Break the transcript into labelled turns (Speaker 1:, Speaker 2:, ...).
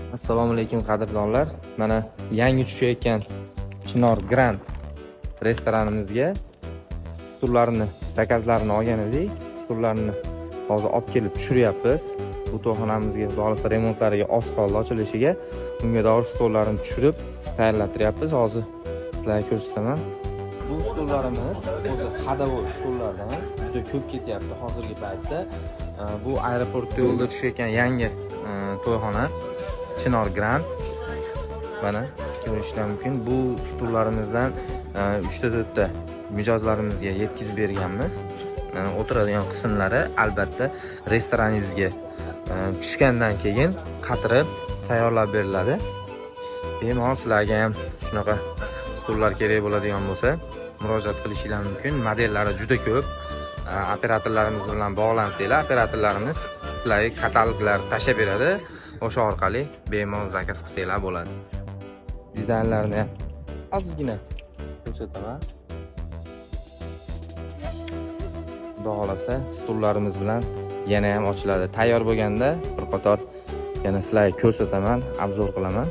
Speaker 1: Assalomu alaykum qadrdonlar. Mana yangi tushayotgan Chinor Grand restoranimizga stullarni, zakazlarini olgan edik. Stullarni hozir olib kelib tushiryapmiz. Bu to'yxonamizga xudo remontlariga oz qoldi ochilishiga. Unga doir stullarni tushirib tayyorlattiryapmiz. Hozir sizlarga ko'rsataman. Bu stullarimiz o'zi hadavor stullardan juda ko'p ketyapti hozirgi paytda. Bu aeroportga yo'lda tushayotgan yangi to'yxona Chinor Grand. Mana ko'rishlar mumkin. Bu stullarimizdan 3 ta mijozlarimizga yetkazib berganmiz. O'tiradigan qismlari albatta restoraningizga tushgandan keyin qatirib tayyorlab beriladi. Bemalol sizlarga ham shunaqa stullar kerak bo'ladigan bo'lsa, murojaat qilishingiz mumkin. Modellari juda ko'p. Operatorlarimiz bilan bog'lansanglar, operatorlarimiz sizlarga kataloglar tashab beradi. O'sha orqali bemalol zakaz qilsanglar bo'ladi. Dizaynlarini ozgina ko'rsataman. Xudo xolasa stullarimiz bilan yana ham ochiladi. Tayyor bo'lganda bir qator yana sizlarga ko'rsataman, obzor qilaman.